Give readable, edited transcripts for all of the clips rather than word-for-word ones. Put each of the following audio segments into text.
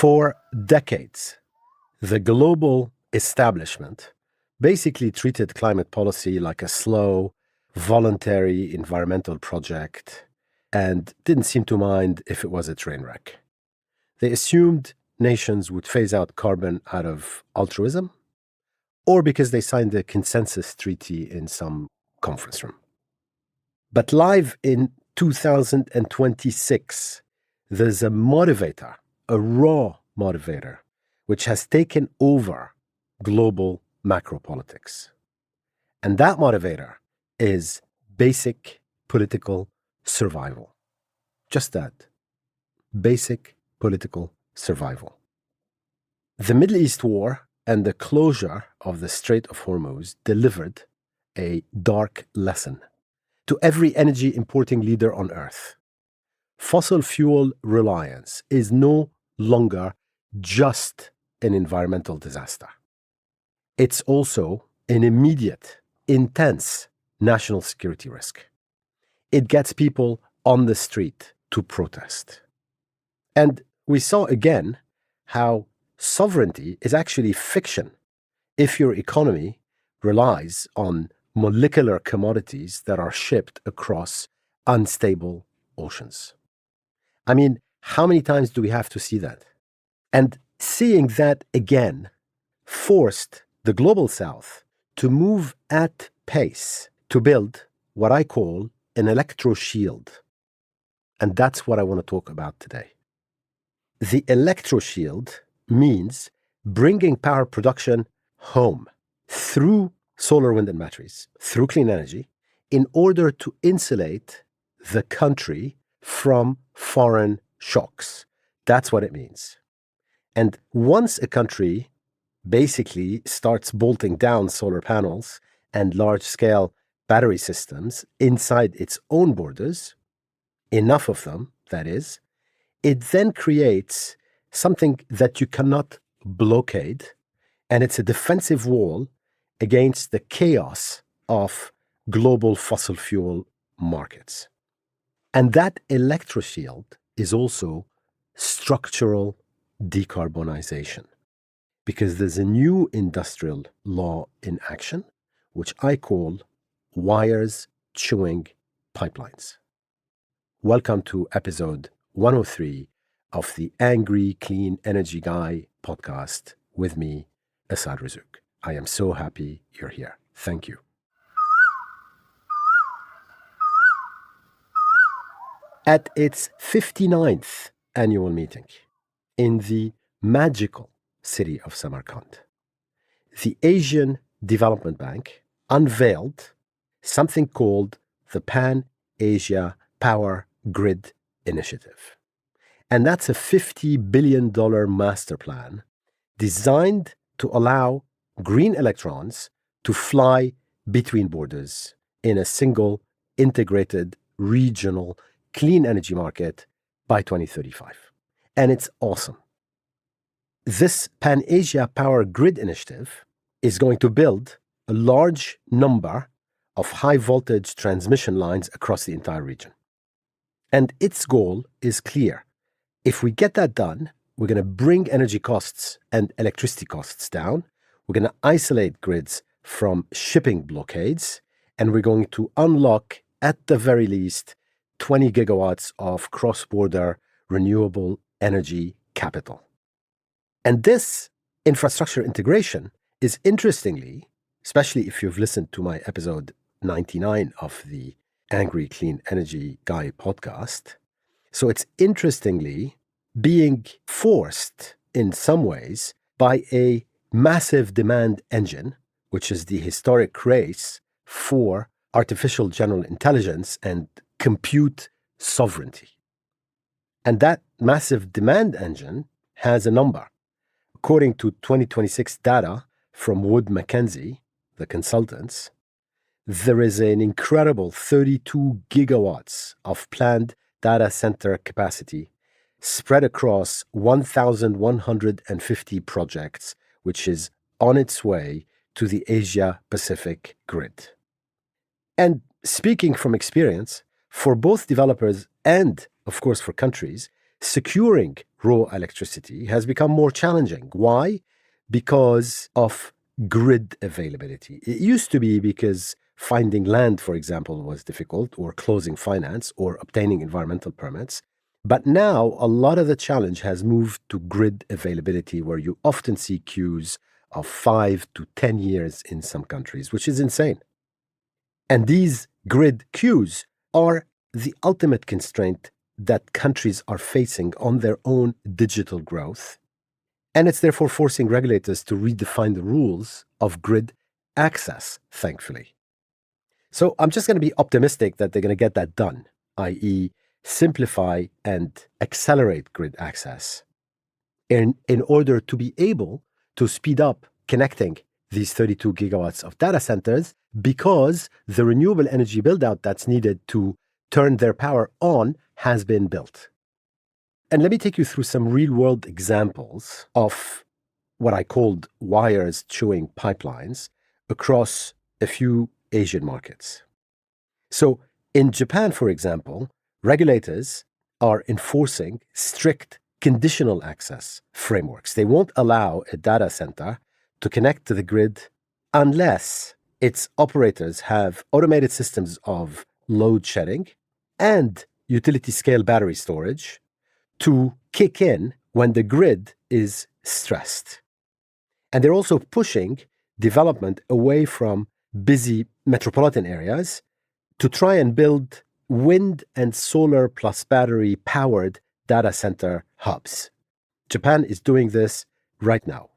For decades, the global establishment basically treated climate policy like a slow, voluntary environmental project and didn't seem to mind if it was a train wreck. They assumed nations would phase out carbon out of altruism or because they signed a consensus treaty in some conference room. But live in 2026, there's a motivator, a raw motivator, which has taken over global macro politics. And that motivator is basic political survival. Just that. Basic political survival. The Middle East war and the closure of the Strait of Hormuz delivered a dark lesson to every energy importing leader on earth. Fossil fuel reliance is no longer just an environmental disaster. It's also an immediate, intense national security risk. It gets people on the street to protest. And we saw again how sovereignty is actually fiction if your economy relies on molecular commodities that are shipped across unstable oceans. I mean, how many times do we have to see that? And seeing that again forced the global south to move at pace to build what I call an electro-shield. And that's what I want to talk about today. The electro-shield means bringing power production home through solar, wind, and batteries, through clean energy, in order to insulate the country from foreign shocks. That's what it means. And once a country basically starts bolting down solar panels and large-scale battery systems inside its own borders, enough of them, that is, it then creates something that you cannot blockade, and it's a defensive wall against the chaos of global fossil fuel markets. And that electro-shield is also structural decarbonization, because there's a new industrial law in action, which I call wires chewing pipelines. Welcome to episode 103 of the Angry Clean Energy Guy podcast with me, Asad Razzouk. I am so happy you're here. Thank you. At its 59th annual meeting in the magical city of Samarkand, the Asian Development Bank unveiled something called the Pan-Asia Power Grid Initiative. And that's a $50 billion master plan designed to allow green electrons to fly between borders in a single integrated regional clean energy market by 2035. And it's awesome. This Pan-Asia Power Grid Initiative is going to build a large number of high-voltage transmission lines across the entire region. And its goal is clear. If we get that done, we're going to bring energy costs and electricity costs down. We're going to isolate grids from shipping blockades, and we're going to unlock, at the very least, 20 gigawatts of cross-border renewable energy capital. And this infrastructure integration is interestingly, especially if you've listened to my episode 99 of the Angry Clean Energy Guy podcast, so it's interestingly being forced in some ways by a massive demand engine, which is the historic race for artificial general intelligence and compute sovereignty. And that massive demand engine has a number. According to 2026 data from Wood Mackenzie, the consultants, there is an incredible 32 gigawatts of planned data center capacity spread across 1,150 projects, which is on its way to the Asia-Pacific grid. And speaking from experience, for both developers and, of course, for countries, securing raw electricity has become more challenging. Why? Because of grid availability. It used to be because finding land, for example, was difficult, or closing finance, or obtaining environmental permits. But now a lot of the challenge has moved to grid availability, where you often see queues of 5 to 10 years in some countries, which is insane. And these grid queues are the ultimate constraint that countries are facing on their own digital growth. And it's therefore forcing regulators to redefine the rules of grid access, thankfully. So I'm just going to be optimistic that they're going to get that done, i.e., simplify and accelerate grid access in order to be able to speed up connecting these 32 gigawatts of data centers, because the renewable energy build-out that's needed to turn their power on has been built. And let me take you through some real-world examples of what I called wires chewing pipelines across a few Asian markets. So in Japan, for example, regulators are enforcing strict conditional access frameworks. They won't allow a data center to connect to the grid unless its operators have automated systems of load shedding and utility-scale battery storage to kick in when the grid is stressed. And they're also pushing development away from busy metropolitan areas to try and build wind and solar plus battery powered data center hubs. Japan is doing this right now.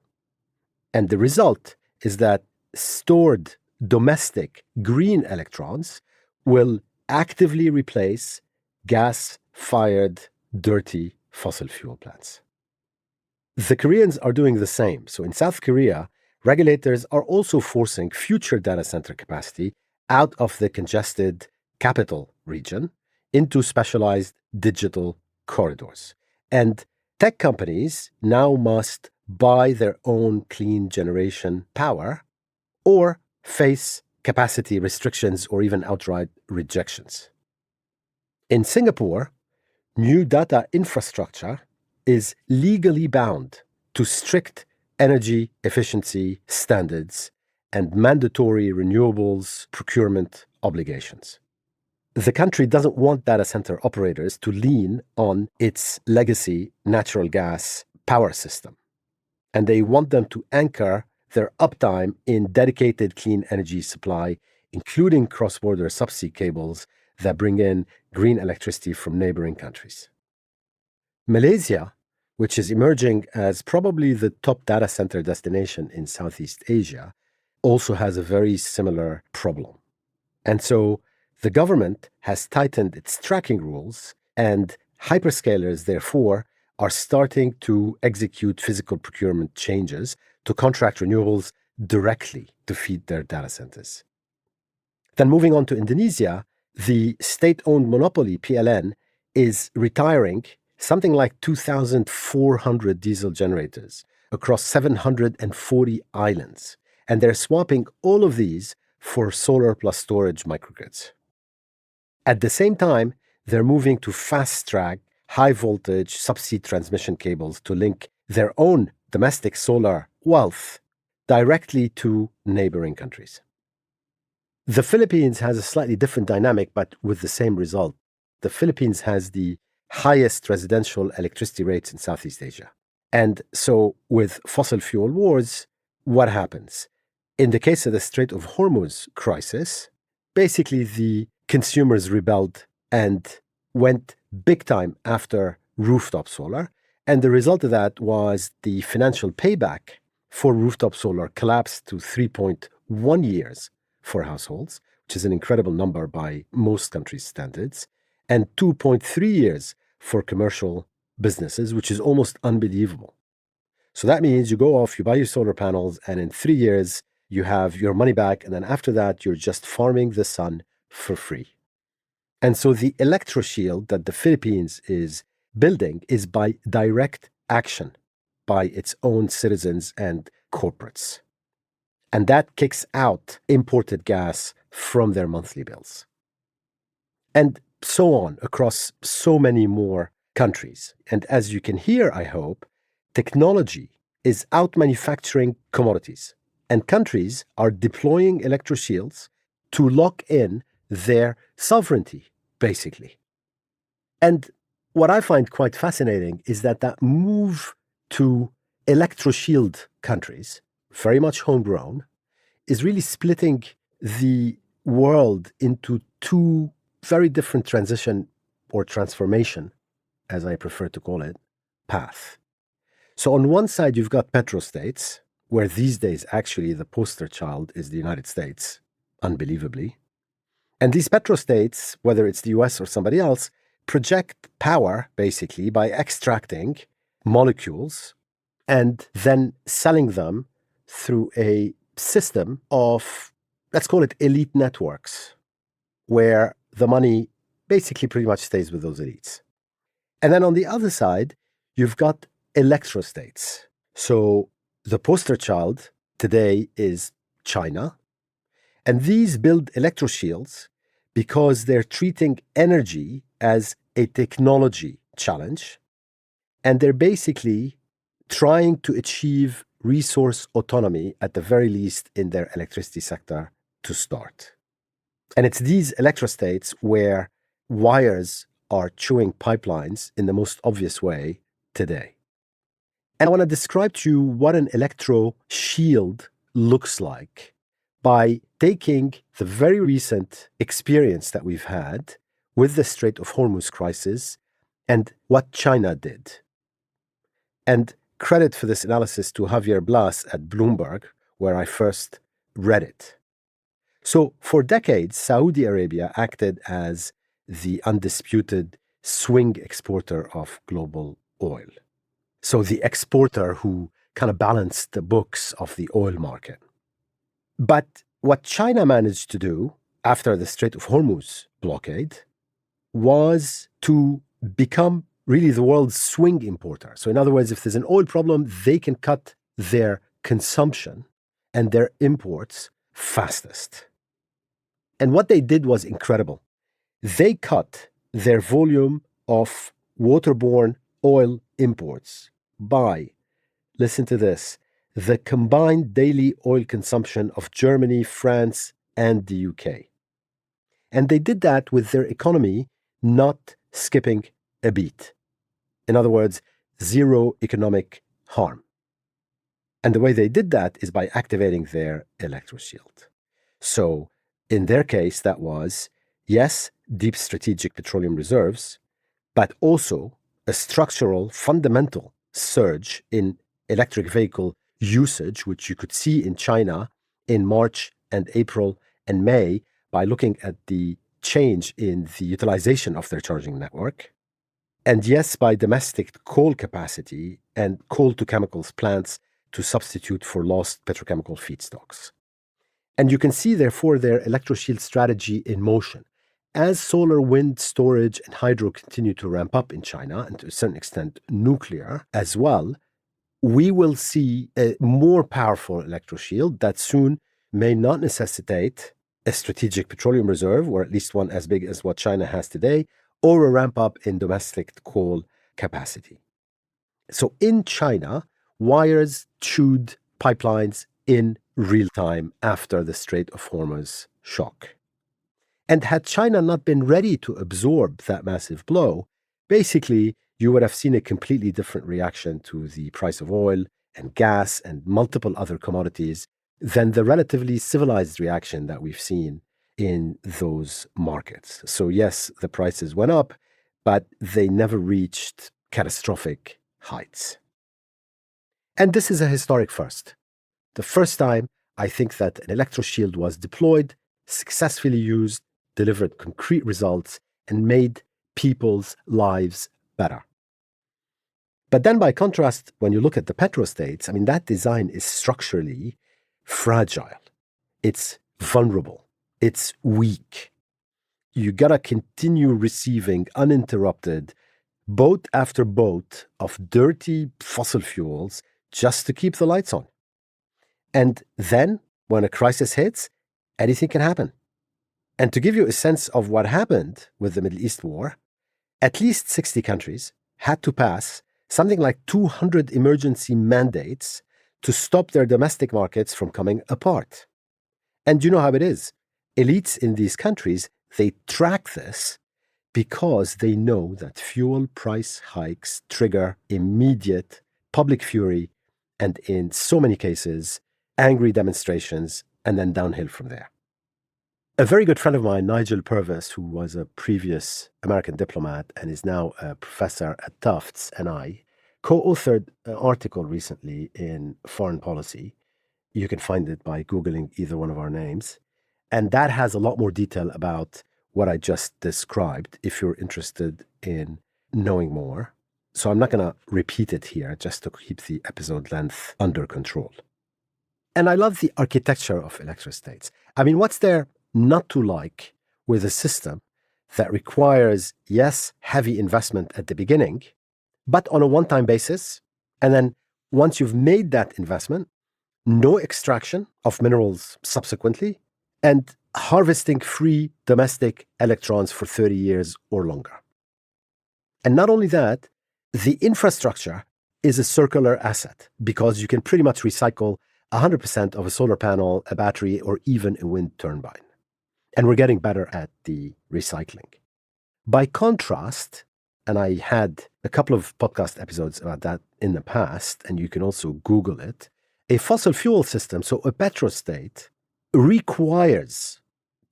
And the result is that stored domestic green electrons will actively replace gas-fired, dirty fossil fuel plants. The Koreans are doing the same. So in South Korea, regulators are also forcing future data center capacity out of the congested capital region into specialized digital corridors. And tech companies now must buy their own clean generation power or face capacity restrictions or even outright rejections. In Singapore, new data infrastructure is legally bound to strict energy efficiency standards and mandatory renewables procurement obligations. The country doesn't want data center operators to lean on its legacy natural gas power system, and they want them to anchor their uptime in dedicated clean energy supply, including cross-border subsea cables that bring in green electricity from neighboring countries. Malaysia, which is emerging as probably the top data center destination in Southeast Asia, also has a very similar problem. And so the government has tightened its tracking rules, and hyperscalers, therefore, are starting to execute physical procurement changes to contract renewables directly to feed their data centers. Then moving on to Indonesia, the state-owned monopoly, PLN, is retiring something like 2,400 diesel generators across 740 islands. And they're swapping all of these for solar plus storage microgrids. At the same time, they're moving to fast-track, high-voltage subsea transmission cables to link their own domestic solar wealth directly to neighboring countries. The Philippines has a slightly different dynamic, but with the same result. The Philippines has the highest residential electricity rates in Southeast Asia. And so with fossil fuel wars, what happens? In the case of the Strait of Hormuz crisis, basically the consumers rebelled and went big time after rooftop solar. And the result of that was the financial payback for rooftop solar collapsed to 3.1 years for households, which is an incredible number by most countries' standards, and 2.3 years for commercial businesses, which is almost unbelievable. So that means you go off, you buy your solar panels, and in 3 years, you have your money back, and then after that, you're just farming the sun for free. And so the Electro-Shield that the Philippines is building is by direct action by its own citizens and corporates. And that kicks out imported gas from their monthly bills. And so on across so many more countries. And as you can hear, I hope, technology is out-manufacturing commodities. And countries are deploying electro-shields to lock in their sovereignty, basically. And what I find quite fascinating is that move to electro-shield countries, very much homegrown, is really splitting the world into two very different transition or transformation, as I prefer to call it, path. So on one side, you've got petrostates, where these days actually the poster child is the United States, unbelievably. And these petrostates, whether it's the US or somebody else, project power basically by extracting molecules and then selling them through a system of, let's call it elite networks, where the money basically pretty much stays with those elites. And then on the other side, you've got electrostates. So the poster child today is China. And these build electro-shields because they're treating energy as a technology challenge. And they're basically trying to achieve resource autonomy, at the very least in their electricity sector, to start. And it's these electrostates where wires are chewing pipelines in the most obvious way today. And I want to describe to you what an electro-shield looks like by taking the very recent experience that we've had with the Strait of Hormuz crisis and what China did. And credit for this analysis to Javier Blas at Bloomberg, where I first read it. So for decades, Saudi Arabia acted as the undisputed swing exporter of global oil. So the exporter who kind of balanced the books of the oil market. But what China managed to do after the Strait of Hormuz blockade was to become really the world's swing importer. So in other words, if there's an oil problem, they can cut their consumption and their imports fastest. And what they did was incredible. They cut their volume of waterborne oil imports by, listen to this, the combined daily oil consumption of Germany, France, and the UK. And they did that with their economy not skipping a beat. In other words, zero economic harm. And the way they did that is by activating their electro-shield. So in their case, that was, yes, deep strategic petroleum reserves, but also a structural, fundamental surge in electric vehicle usage, which you could see in China in March and April and May by looking at the change in the utilization of their charging network. And yes, by domestic coal capacity and coal to chemicals plants to substitute for lost petrochemical feedstocks. And you can see, therefore, their electro-shield strategy in motion. As solar, wind, storage, and hydro continue to ramp up in China, and to a certain extent nuclear as well, we will see a more powerful electro-shield that soon may not necessitate a strategic petroleum reserve, or at least one as big as what China has today, or a ramp up in domestic coal capacity. So in China, wires chewed pipelines in real time after the Strait of Hormuz shock. And had China not been ready to absorb that massive blow, basically you would have seen a completely different reaction to the price of oil and gas and multiple other commodities than the relatively civilized reaction that we've seen in those markets. So yes, the prices went up, but they never reached catastrophic heights. And this is a historic first. The first time I think that an electro-shield was deployed, successfully used, delivered concrete results, and made people's lives better. But then by contrast, when you look at the petrostates, I mean, that design is structurally fragile. It's vulnerable. It's weak. You gotta continue receiving uninterrupted boat after boat of dirty fossil fuels just to keep the lights on. And then, when a crisis hits, anything can happen. And to give you a sense of what happened with the Middle East war, at least 60 countries, had to pass something like 200 emergency mandates to stop their domestic markets from coming apart. And you know how it is. Elites in these countries, they track this because they know that fuel price hikes trigger immediate public fury and, in so many cases, angry demonstrations, and then downhill from there. A very good friend of mine, Nigel Purvis, who was a previous American diplomat and is now a professor at Tufts, and I co-authored an article recently in Foreign Policy. You can find it by Googling either one of our names. And that has a lot more detail about what I just described, if you're interested in knowing more. So I'm not going to repeat it here, just to keep the episode length under control. And I love the architecture of electrostates. I mean, what's there not to like with a system that requires, yes, heavy investment at the beginning, but on a one-time basis, and then once you've made that investment, no extraction of minerals subsequently, and harvesting free domestic electrons for 30 years or longer. And not only that, the infrastructure is a circular asset because you can pretty much recycle 100% of a solar panel, a battery, or even a wind turbine. And we're getting better at the recycling. By contrast, and I had a couple of podcast episodes about that in the past, and you can also Google it, a fossil fuel system, so a petrostate, requires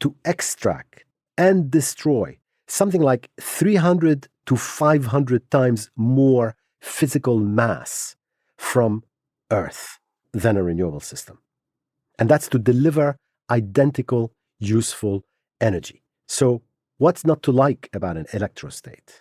to extract and destroy something like 300 to 500 times more physical mass from Earth than a renewable system. And that's to deliver identical useful energy. So what's not to like about an electrostate?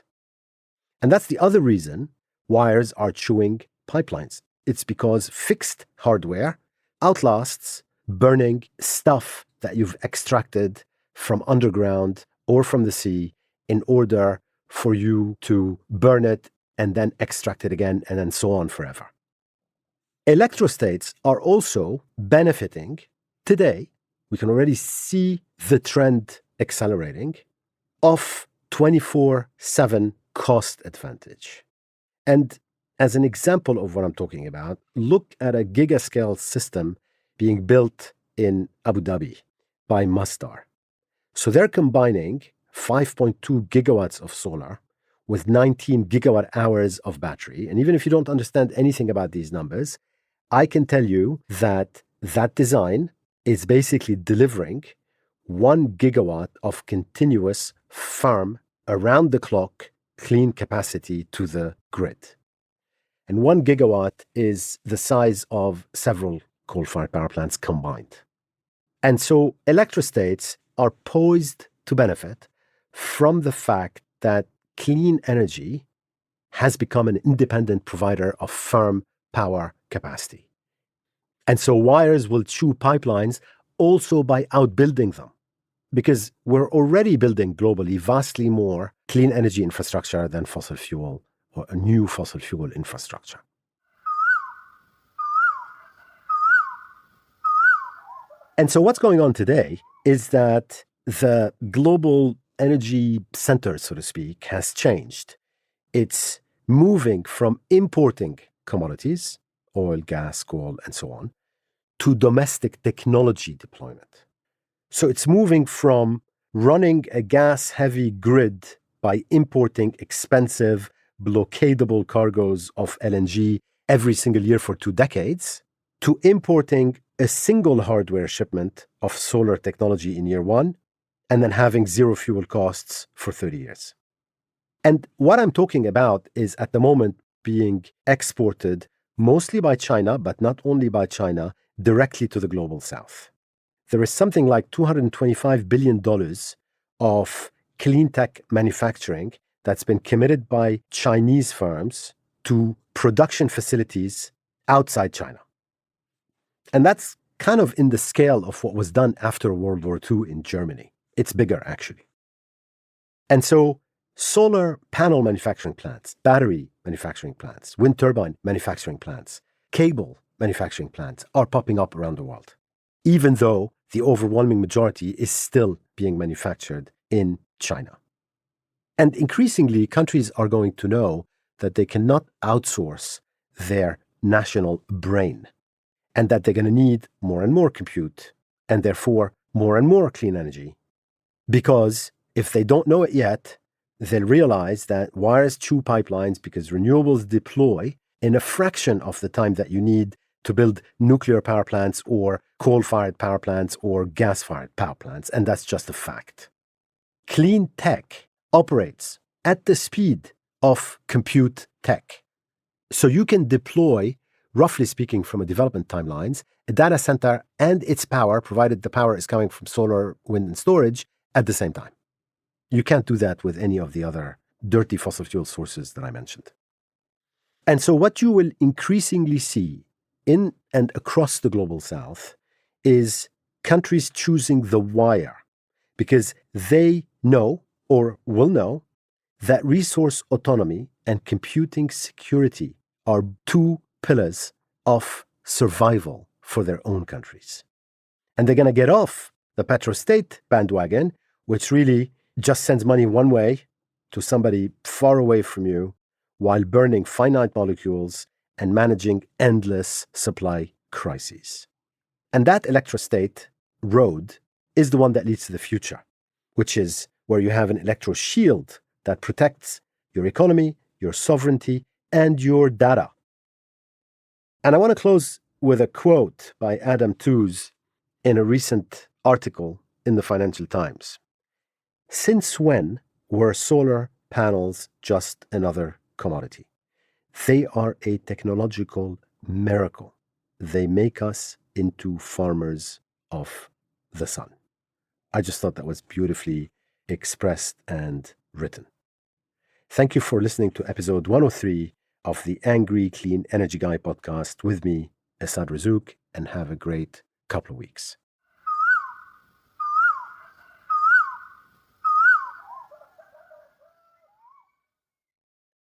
And that's the other reason wires are chewing pipelines. It's because fixed hardware outlasts burning stuff that you've extracted from underground or from the sea in order for you to burn it and then extract it again and then so on forever. Electrostates are also benefiting today. We can already see the trend accelerating of 24/7 cost advantage. And as an example of what I'm talking about, look at a gigascale system being built in Abu Dhabi by Masdar. So they're combining 5.2 gigawatts of solar with 19 gigawatt hours of battery. And even if you don't understand anything about these numbers, I can tell you that that design is basically delivering 1 gigawatt of continuous, firm, around-the-clock clean capacity to the grid. And 1 gigawatt is the size of several coal-fired power plants combined. And so electrostates are poised to benefit from the fact that clean energy has become an independent provider of firm power capacity. And so wires will chew pipelines also by outbuilding them, because we're already building globally vastly more clean energy infrastructure than fossil fuel or a new fossil fuel infrastructure. And so what's going on today is that the global energy center, so to speak, has changed. It's moving from importing commodities, oil, gas, coal, and so on, to domestic technology deployment. So it's moving from running a gas-heavy grid by importing expensive, blockadable cargoes of LNG every single year for 2 decades, to importing a single hardware shipment of solar technology in year 1, and then having zero fuel costs for 30 years. And what I'm talking about is at the moment being exported mostly by China, but not only by China, directly to the global south. There is something like $225 billion of clean tech manufacturing that's been committed by Chinese firms to production facilities outside China. And that's kind of in the scale of what was done after World War II in Germany. It's bigger, actually. And so solar panel manufacturing plants, battery manufacturing plants, wind turbine manufacturing plants, cable manufacturing plants are popping up around the world, even though the overwhelming majority is still being manufactured in China. And increasingly, countries are going to know that they cannot outsource their national brain and that they're going to need more and more compute and therefore more and more clean energy. Because if they don't know it yet, they'll realize that wires chew pipelines because renewables deploy in a fraction of the time that you need to build nuclear power plants or coal-fired power plants or gas-fired power plants. And that's just a fact. Clean tech operates at the speed of compute tech. So you can deploy, roughly speaking, from a development timelines, a data center and its power, provided the power is coming from solar, wind, and storage, at the same time. You can't do that with any of the other dirty fossil fuel sources that I mentioned. And so what you will increasingly see in and across the global south is countries choosing the wire because they know or will know that resource autonomy and computing security are two pillars of survival for their own countries. And they're going to get off the petrostate bandwagon, which really just sends money one way to somebody far away from you while burning finite molecules and managing endless supply crises. And that electrostate road is the one that leads to the future, which is where you have an electro-shield that protects your economy, your sovereignty, and your data. And I want to close with a quote by Adam Tooze in a recent article in the Financial Times. Since when were solar panels just another commodity? They are a technological miracle. They make us into farmers of the sun. I just thought that was beautifully expressed and written. Thank you for listening to episode 103 of the Angry Clean Energy Guy podcast with me, Asad Razouk, and have a great couple of weeks.